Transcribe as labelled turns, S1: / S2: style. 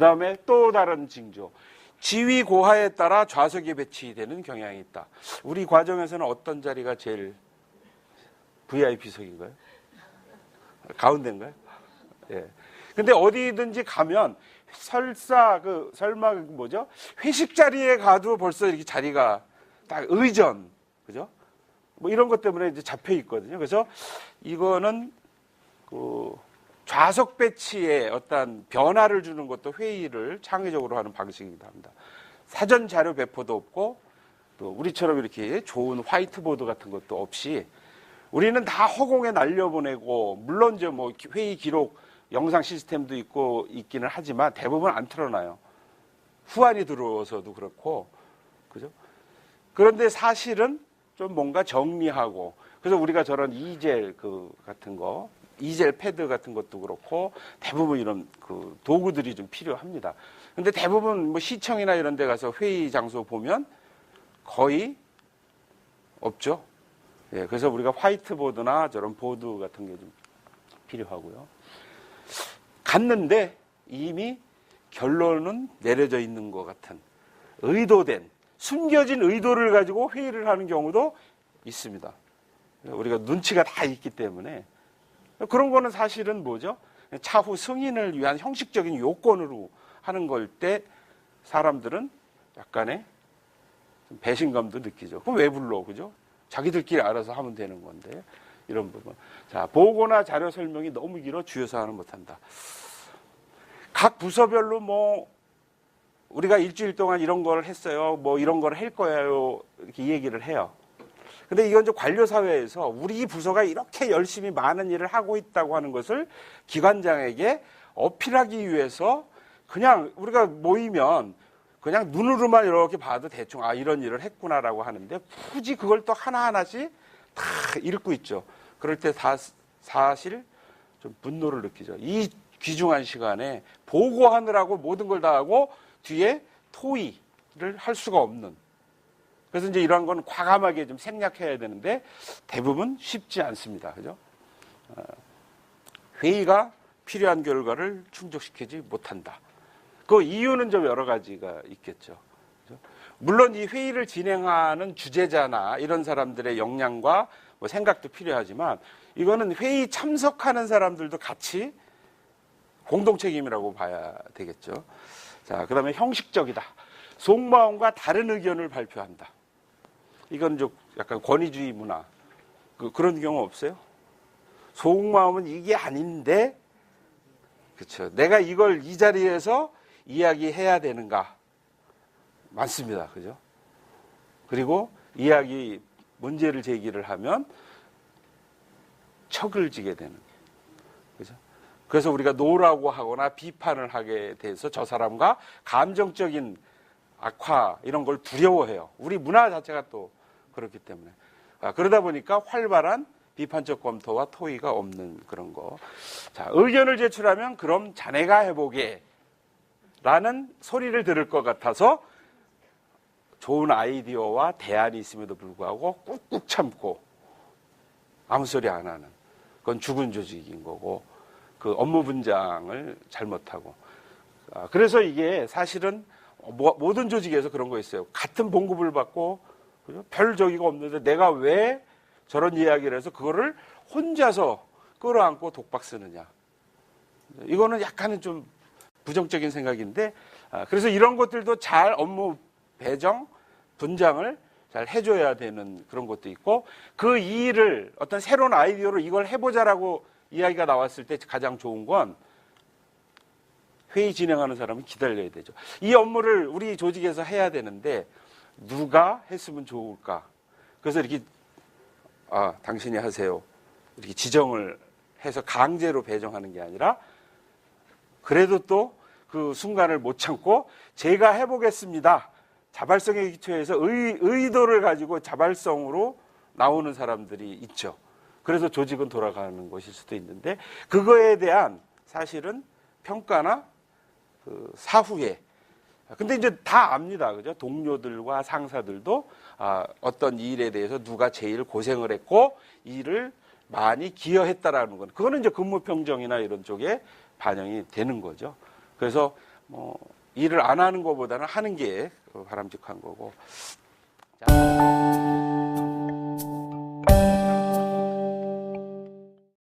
S1: 다음에 또 다른 징조. 지위 고하에 따라 좌석에 배치되는 경향이 있다. 우리 과정에서는 어떤 자리가 제일 VIP석인가요? 가운데인가요? 예. 근데 어디든지 가면 설마 뭐죠? 회식 자리에 가도 벌써 이렇게 자리가 딱 의전, 그죠? 뭐 이런 것 때문에 이제 잡혀 있거든요. 그래서 이거는 그 좌석 배치에 어떤 변화를 주는 것도 회의를 창의적으로 하는 방식이기도 합니다. 사전 자료 배포도 없고 또 우리처럼 이렇게 좋은 화이트보드 같은 것도 없이 우리는 다 허공에 날려보내고 물론 이제 뭐 회의 기록 영상 시스템도 있기는 하지만 대부분 안 틀어놔요. 후안이 들어서도 그렇고 그죠? 그런데 사실은 좀 뭔가 정리하고 그래서 우리가 저런 이젤 같은 거 이젤 패드 같은 것도 그렇고 대부분 이런 그 도구들이 좀 필요합니다. 근데 대부분 뭐 시청이나 이런 데 가서 회의 장소 보면 거의 없죠. 예, 그래서 우리가 화이트보드나 저런 보드 같은 게 좀 필요하고요. 갔는데 이미 결론은 내려져 있는 것 같은 의도된 숨겨진 의도를 가지고 회의를 하는 경우도 있습니다. 우리가 눈치가 다 있기 때문에 그런 거는 사실은 뭐죠? 차후 승인을 위한 형식적인 요건으로 하는 걸 때 사람들은 약간의 배신감도 느끼죠. 그럼 왜 불러, 그죠? 자기들끼리 알아서 하면 되는 건데 이런 부분. 자, 보고나 자료 설명이 너무 길어 주요 사항을 못한다. 각 부서별로 뭐 우리가 일주일 동안 이런 걸 했어요. 뭐 이런 걸 할 거예요. 이렇게 얘기를 해요. 근데 이건 좀 관료 사회에서 우리 부서가 이렇게 열심히 많은 일을 하고 있다고 하는 것을 기관장에게 어필하기 위해서 그냥 우리가 모이면 그냥 눈으로만 이렇게 봐도 대충 아 이런 일을 했구나라고 하는데 굳이 그걸 또 하나하나씩 다 읽고 있죠. 그럴 때 사실 좀 분노를 느끼죠. 이 귀중한 시간에 보고하느라고 모든 걸 다 하고 뒤에 토의를 할 수가 없는. 그래서 이제 이러한 건 과감하게 좀 생략해야 되는데 대부분 쉽지 않습니다. 그죠? 회의가 필요한 결과를 충족시키지 못한다. 그 이유는 좀 여러 가지가 있겠죠. 그죠? 물론 이 회의를 진행하는 주재자나 이런 사람들의 역량과 뭐 생각도 필요하지만 이거는 회의 참석하는 사람들도 같이 공동 책임이라고 봐야 되겠죠. 자, 그다음에 형식적이다. 속마음과 다른 의견을 발표한다. 이건 좀 약간 권위주의 문화. 그런 경우 없어요? 속마음은 이게 아닌데, 그렇죠. 내가 이걸 이 자리에서 이야기해야 되는가? 많습니다. 그죠? 그리고 문제를 제기를 하면 척을 지게 되는. 그죠? 그래서 우리가 노라고 하거나 비판을 하게 돼서 저 사람과 감정적인 악화 이런 걸 두려워해요. 우리 문화 자체가 또 그렇기 때문에. 그러다 보니까 활발한 비판적 검토와 토의가 없는 그런 거. 자, 의견을 제출하면 그럼 자네가 해보게 라는 소리를 들을 것 같아서 좋은 아이디어와 대안이 있음에도 불구하고 꾹꾹 참고 아무 소리 안 하는 그건 죽은 조직인 거고 그 업무 분장을 잘못하고 그래서 이게 사실은 모든 조직에서 그런 거 있어요. 같은 봉급을 받고 별 저기가 없는데 내가 왜 저런 이야기를 해서 그거를 혼자서 끌어안고 독박 쓰느냐. 이거는 약간은 좀 부정적인 생각인데 그래서 이런 것들도 잘 업무 배정, 분장을 잘 해줘야 되는 그런 것도 있고 그 일을 어떤 새로운 아이디어로 이걸 해보자라고 이야기가 나왔을 때 가장 좋은 건 회의 진행하는 사람은 기다려야 되죠. 이 업무를 우리 조직에서 해야 되는데 누가 했으면 좋을까? 그래서 이렇게 당신이 하세요. 이렇게 지정을 해서 강제로 배정하는 게 아니라 그래도 또 그 순간을 못 참고 제가 해보겠습니다. 자발성에 기초해서 의도를 가지고 자발성으로 나오는 사람들이 있죠. 그래서 조직은 돌아가는 것일 수도 있는데 그거에 대한 사실은 평가나 그 사후에 근데 이제 다 압니다. 그죠? 동료들과 상사들도 어떤 일에 대해서 누가 제일 고생을 했고 일을 많이 기여했다라는 건 그거는 이제 근무평정이나 이런 쪽에 반영이 되는 거죠. 그래서 뭐 일을 안 하는 것보다는 하는 게 바람직한 거고. 자.